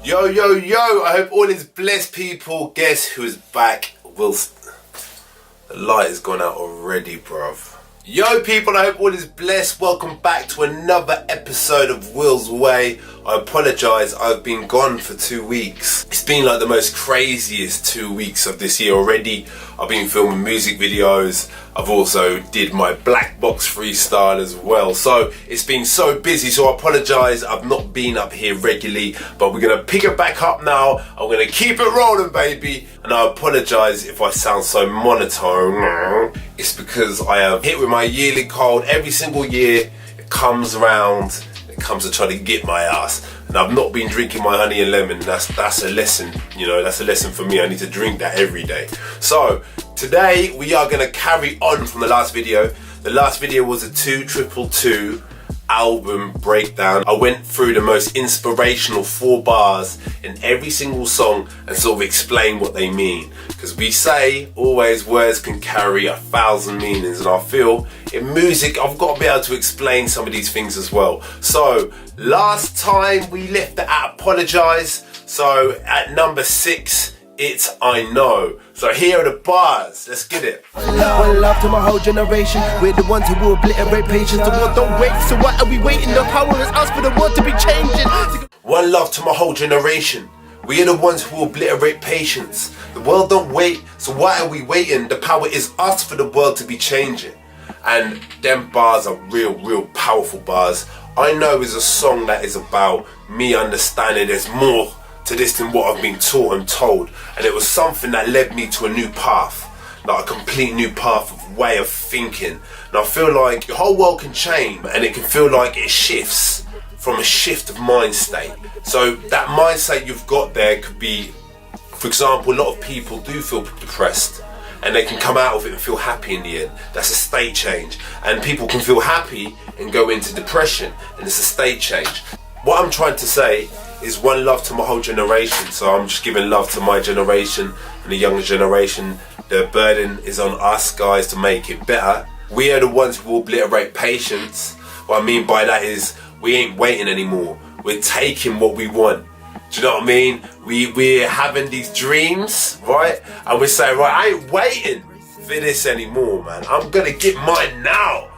Yo, yo, yo, I hope all is blessed, people. Guess who's back? Wilstar. The light has gone out already, bruv. Yo, people, I hope all is blessed. Welcome back to another episode of Will's Way. I apologise, I've been gone for 2 weeks. It's been like the most craziest 2 weeks of this year already. I've been filming music videos. I've also did my black box freestyle as well. So it's been so busy, so I apologise. I've not been up here regularly, but we're going to pick it back up now. I'm going to keep it rolling, baby. And I apologise if I sound so monotone. It's because I am hit with my yearly cold. Every single year it comes around. It comes to try to get my ass. And I've not been drinking my honey and lemon. That's a lesson, you know, that's a lesson for me. I need to drink that every day. So today we are going to carry on from the last video. The last video was a 222 album breakdown. I went through the most inspirational 4 bars in every single song and sort of explain what they mean. Because we say always words can carry 1,000 meanings, and I feel in music I've got to be able to explain some of these things as well. So last time we left it at apologise. So at number 6, it's I Know. So here are the bars. Let's get it. One love to my whole generation. We're the ones who will obliterate patience. The world don't wait, so why are we waiting? The power is us for the world to be changing. One love to my whole generation. We are the ones who will obliterate patience. The world don't wait, so why are we waiting? The power is us for the world to be changing. And them bars are real powerful bars. I Know is a song that is about me understanding there's more to this than what I've been taught and told, and it was something that led me to a new path, like a complete new path of way of thinking. And I feel like your whole world can change, and it can feel like it shifts from a shift of mind state. So that mindset you've got there could be, for example, a lot of people do feel depressed and they can come out of it and feel happy in the end. That's a state change. And people can feel happy and go into depression, and it's a state change. What I'm trying to say is one love to my whole generation. So I'm just giving love to my generation and the younger generation. The burden is on us guys to make it better. We are the ones who will obliterate patience. What I mean by that is we ain't waiting anymore. We're taking what we want. Do you know what I mean? We're having these dreams, right? And we're saying, right, I ain't waiting for this anymore, man. I'm gonna get mine now.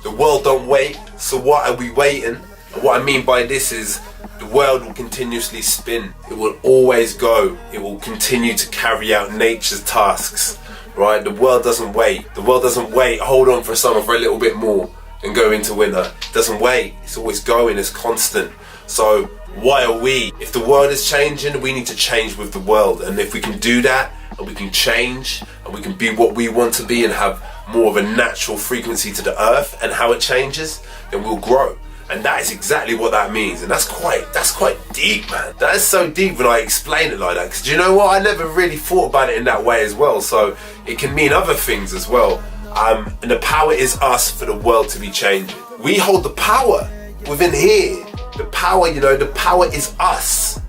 The world don't wait, so why are we waiting? And what I mean by this is the world will continuously spin. It will always go. It will continue to carry out nature's tasks, right? The world doesn't wait. The world doesn't wait. Hold on for summer for a little bit more and go into winter. It doesn't wait. It's always going. It's constant. So why are we? If the world is changing, we need to change with the world. And if we can do that, and we can change, and we can be what we want to be and have more of a natural frequency to the earth and how it changes, then we'll grow. And that is exactly what that means. And that's quite deep, man. That is so deep when I explain it like that. Because you know what? I never really thought about it in that way as well. So it can mean other things as well. And the power is us for the world to be changing. We hold the power within here. The power, you know, the power is us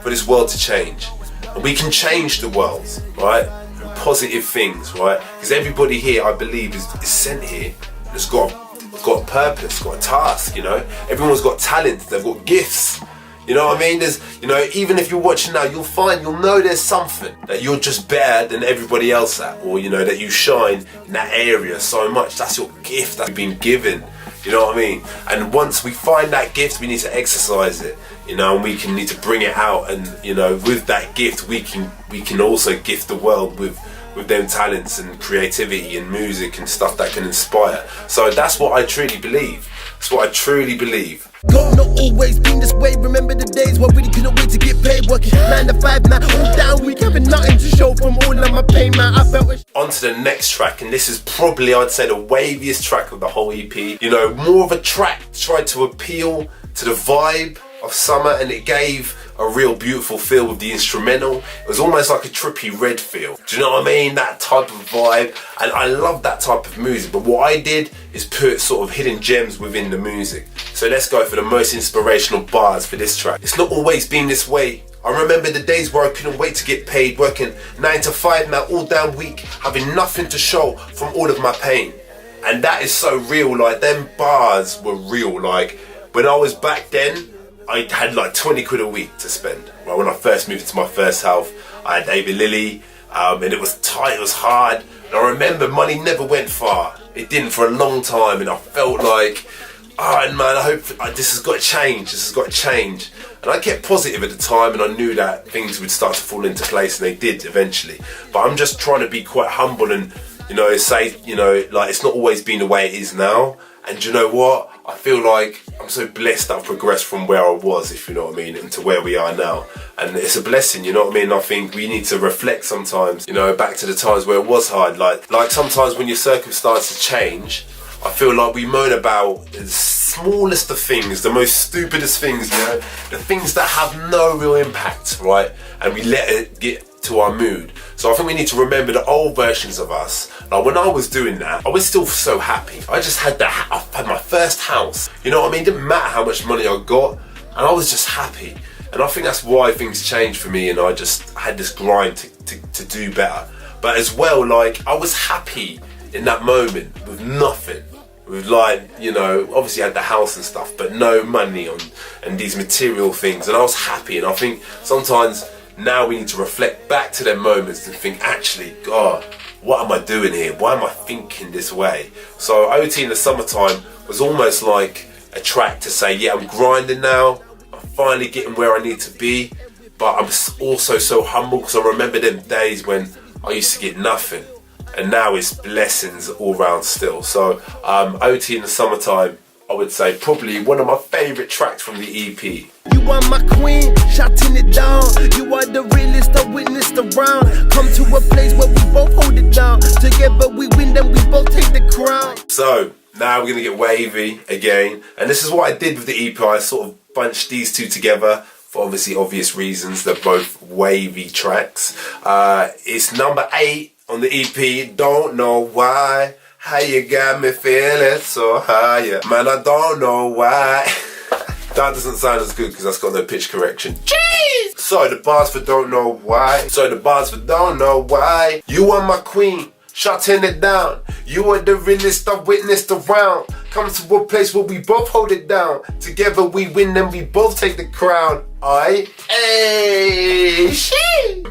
for this world to change. And we can change the world, right? Through positive things, right? Because everybody here, I believe, is sent here and has got a purpose, got a task, you know. Everyone's got talents, they've got gifts. You know what I mean? There's, you know, even if you're watching now, you'll know there's something that you're just better than everybody else at, or you know, that you shine in that area so much. That's your gift that you've been given. You know what I mean? And once we find that gift, we need to exercise it, you know, and we need to bring it out. And you know, with that gift, we can also gift the world with them talents and creativity and music and stuff that can inspire. So that's what I truly believe. That's what I truly believe. God, not always been this way. Remember the days where we couldn't wait to get paid. Working 9 to 5, now all down week, having nothing to show from all of my pain, man. I felt it. On to the next track, and this is probably, I'd say, the waviest track of the whole EP. You know, more of a track tried to appeal to the vibe of summer, and it gave a real beautiful feel with the instrumental. It was almost like a Trippie Redd feel. Do you know what I mean? That type of vibe. And I love that type of music. But what I did is put sort of hidden gems within the music. So let's go for the most inspirational bars for this track. It's not always been this way. I remember the days where I couldn't wait to get paid, working 9 to 5 now all damn week, having nothing to show from all of my pain. And that is so real. Like, them bars were real. Like, when I was back then, I had like 20 quid a week to spend. Well, when I first moved into my first house, I had David Lily, and it was tight, it was hard. And I remember money never went far. It didn't for a long time, and I felt like, oh man, I hope this has got to change, this has got to change. And I kept positive at the time, and I knew that things would start to fall into place, and they did eventually. But I'm just trying to be quite humble and, you know, say, you know, like it's not always been the way it is now. And you know what? I feel like I'm so blessed that I've progressed from where I was, if you know what I mean, into where we are now. And it's a blessing, you know what I mean? I think we need to reflect sometimes, you know, back to the times where it was hard. Like sometimes when your circumstances change, I feel like we moan about the smallest of things, the most stupidest things, you know, the things that have no real impact, right? And we let it get to our mood. So I think we need to remember the old versions of us. Like when I was doing that, I was still so happy. I just had I had my first house. You know what I mean? It didn't matter how much money I got, and I was just happy. And I think that's why things changed for me, and I just had this grind to do better. But as well, like I was happy in that moment with nothing. With like, you know, obviously I had the house and stuff, but no money and these material things, and I was happy. And I think sometimes now we need to reflect back to them moments and think, actually, God, what am I doing here? Why am I thinking this way? So OT in the summertime was almost like a track to say, yeah, I'm grinding now, I'm finally getting where I need to be, but I'm also so humble because I remember them days when I used to get nothing, and now it's blessings all round still. So OT in the summertime, I would say probably one of my favourite tracks from the EP. You are my queen, shutting it down. You are the realest I witnessed around. Come to a place where we both hold it down. Together we win, then we both take the crown. So now we're gonna get wavy again, and this is what I did with the EP. I sort of bunched these two together for obviously obvious reasons. They're both wavy tracks. It's number 8 on the EP. Don't know why. How you got me feeling so high, yeah. Man, I don't know why. That doesn't sound as good because that's got no pitch correction. Jeez! So the bars for don't know why. You are my queen, shutting it down. You are the realest I've witnessed around. Come to a place where we both hold it down. Together we win, then we both take the crown. The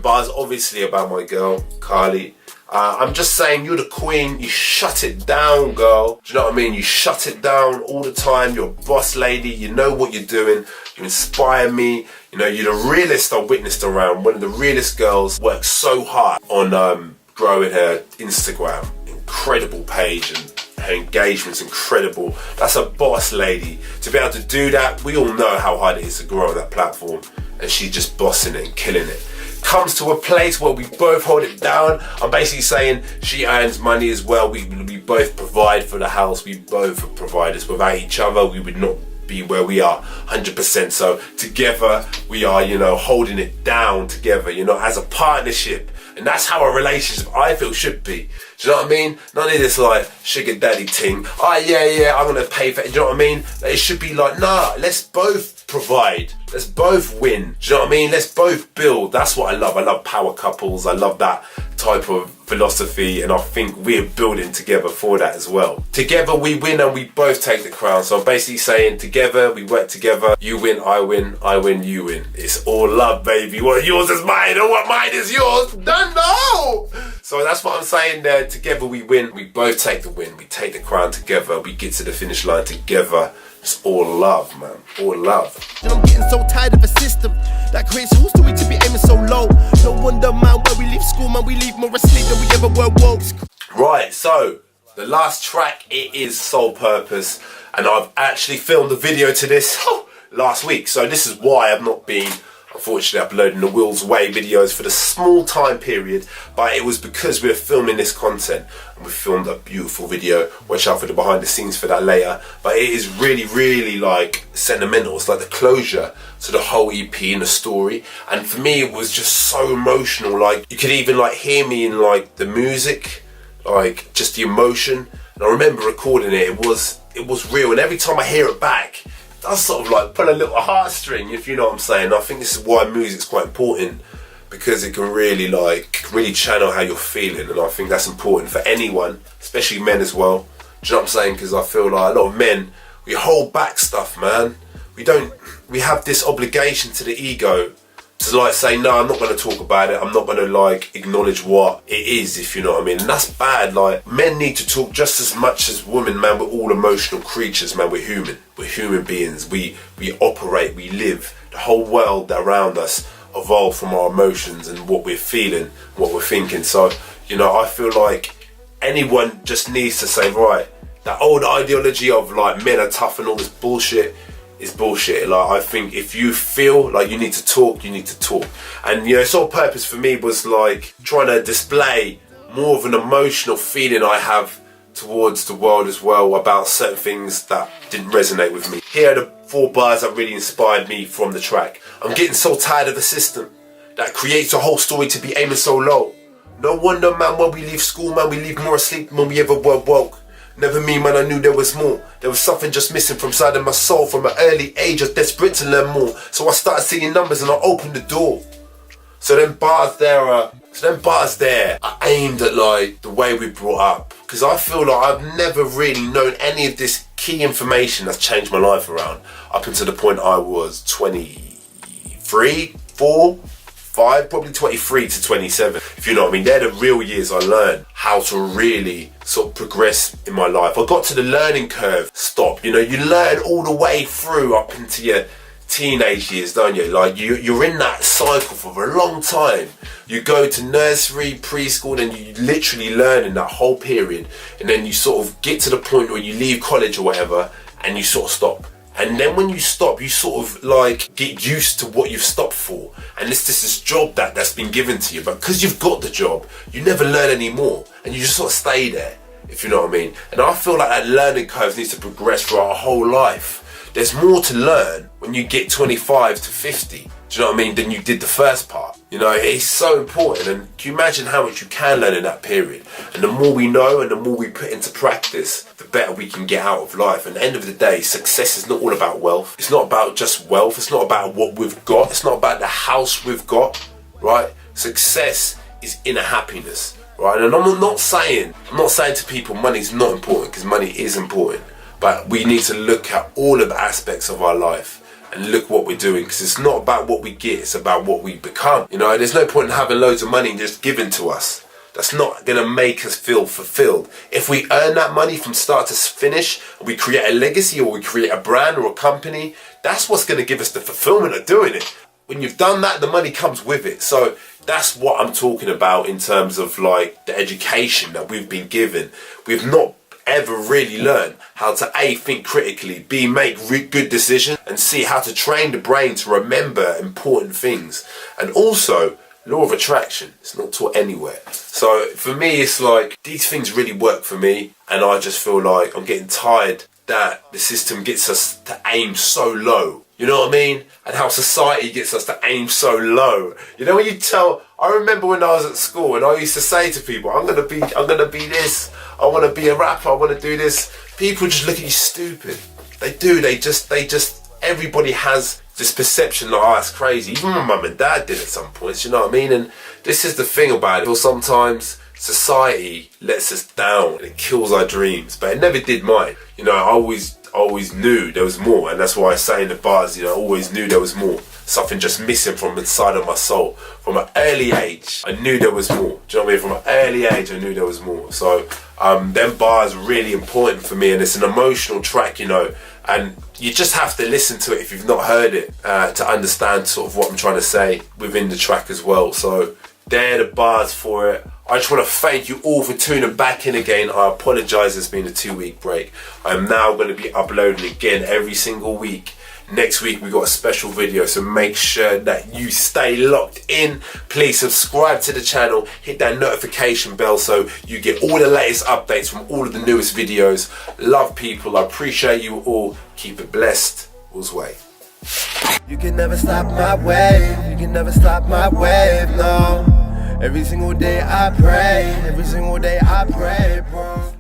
bar's obviously about my girl, Carly. I'm just saying, you're the queen, you shut it down, girl. Do you know what I mean? You shut it down all the time. You're a boss lady, you know what you're doing. You inspire me. You know, you're the realest I witnessed around. One of the realest girls. Worked so hard on growing her Instagram. Incredible page, and her engagement's incredible. That's a boss lady. To be able to do that, we all know how hard it is to grow on that platform. And she's just bossing it and killing it. Comes to a place where we both hold it down. I'm basically saying she earns money as well. We both provide for the house. We both are providers. Without each other, we would not be where we are 100%. So together we are, you know, holding it down together, you know, as a partnership. And that's how a relationship, I feel, should be. Do you know what I mean? None of this like sugar daddy ting. Oh yeah, I'm gonna pay for it. Do you know what I mean? It should be like, nah, let's both provide. Let's both win. Do you know what I mean? Let's both build. That's what I love. I love power couples. I love that type of philosophy, and I think we're building together for that as well. Together we win and we both take the crown. So I'm basically saying together we work together. You win, I win, you win. It's all love, baby. What yours is mine and what mine is yours. Don't know. So that's what I'm saying there. Together we win. We both take the win. We take the crown together. We get to the finish line together. It's all love, man. All love. And I'm getting so tired of a system that creates who's doing to be aiming so low. No wonder, man, where we leave school, man, we leave more asleep than we ever were woke. Right, so the last track, it is Soul Purpose, and I've actually filmed a video to this last week. So this is why I've not been, unfortunately, uploading the Will's Way videos for the small time period, but it was because we were filming this content and we filmed a beautiful video. Watch out for the behind the scenes for that later. But it is really, really like sentimental. It's like the closure to the whole EP and the story. And for me, it was just so emotional. Like you could even like hear me in like the music, like just the emotion. And I remember recording it. It was real. And every time I hear it back, that's sort of like pull a little heartstring, if you know what I'm saying. I think this is why music's quite important, because it can really really channel how you're feeling, and I think that's important for anyone, especially men as well. Do you know what I'm saying? Because I feel like a lot of men, we hold back stuff, man. we have this obligation to the ego to like say, no, I'm not going to talk about it, I'm not going to like acknowledge what it is, if you know what I mean. And that's bad. Like, men need to talk just as much as women, man. We're all emotional creatures, man. We're human beings. We operate, we live. The whole world around us evolved from our emotions and what we're feeling, what we're thinking. So, you know, I feel like anyone just needs to say, right, that old ideology of like men are tough and all this bullshit is bullshit. Like, I think if you feel like you need to talk, you need to talk. And you know, sole purpose for me was like trying to display more of an emotional feeling I have towards the world as well, about certain things that didn't resonate with me. Here are the 4 bars that really inspired me from the track. I'm getting so tired of a system that creates a whole story to be aiming so low. No wonder, man, when we leave school, man, we leave more asleep than we ever were woke. Never me, man, I knew there was more. There was something just missing from inside of my soul. From an early age, I was desperate to learn more. So I started seeing numbers and I opened the door. So them bars there are aimed at like the way we brought up. Because I feel like I've never really known any of this key information that's changed my life around up until the point I was 23, 4, 5, probably 23 to 27, if you know what I mean. They're the real years I learned how to really sort of progress in my life. I got to the learning curve stop. You know, you learn all the way through up into your teenage years, don't you? Like, you're in that cycle for a long time. You go to nursery, preschool, and you literally learn in that whole period. And then you sort of get to the point where you leave college or whatever, and you sort of stop. And then when you stop, you sort of like get used to what you've stopped for. And it's just this job that's been given to you. But because you've got the job, you never learn any more. And you just sort of stay there, if you know what I mean. And I feel like that learning curve needs to progress throughout our whole life. There's more to learn when you get 25 to 50, do you know what I mean, than you did the first part. You know, it's so important. And can you imagine how much you can learn in that period? And the more we know and the more we put into practice, the better we can get out of life. And at the end of the day, success is not all about wealth. It's not about just wealth. It's not about what we've got. It's not about the house we've got, right? Success is inner happiness, right? And I'm not saying to people money's not important, because money is important. But we need to look at all of the aspects of our life and look what we're doing, because it's not about what we get, it's about what we become. You know, there's no point in having loads of money just given to us. That's not going to make us feel fulfilled. If we earn that money from start to finish, we create a legacy or we create a brand or a company, that's what's going to give us the fulfillment of doing it. When you've done that, the money comes with it. So that's what I'm talking about in terms of like the education that we've been given. We've not ever really learn how to A, think critically, B, make good decisions, and C, how to train the brain to remember important things. And also, law of attraction, it's not taught anywhere. So for me, it's like these things really work for me, and I just feel like I'm getting tired that the system gets us to aim so low. You know what I mean? And how society gets us to aim so low. You know, when you tell, I remember when I was at school and I used to say to people, I'm gonna be this, I wanna be a rapper, I wanna do this. People just look at you stupid. They do, they just, everybody has this perception like, oh, that's crazy. Even my mum and dad did at some points, you know what I mean? And this is the thing about it. Well, sometimes society lets us down and it kills our dreams, but it never did mine. You know, I always knew there was more, and that's why I say in the bars, you know, I always knew there was more. Something just missing from inside of my soul. From an early age, I knew there was more. Do you know what I mean? From an early age, I knew there was more. So, them bars are really important for me, and it's an emotional track, you know, and you just have to listen to it if you've not heard it to understand sort of what I'm trying to say within the track as well. So, they're the bars for it. I just want to thank you all for tuning back in again. I apologise, it's been a 2-week break. I'm now going to be uploading again every single week. Next week we got a special video, so make sure that you stay locked in. Please subscribe to the channel, hit that notification bell so you get all the latest updates from all of the newest videos. Love people, I appreciate you all. Keep it blessed. Will's way. You can never stop my wave, you can never stop my wave, no. Every single day I pray, bro.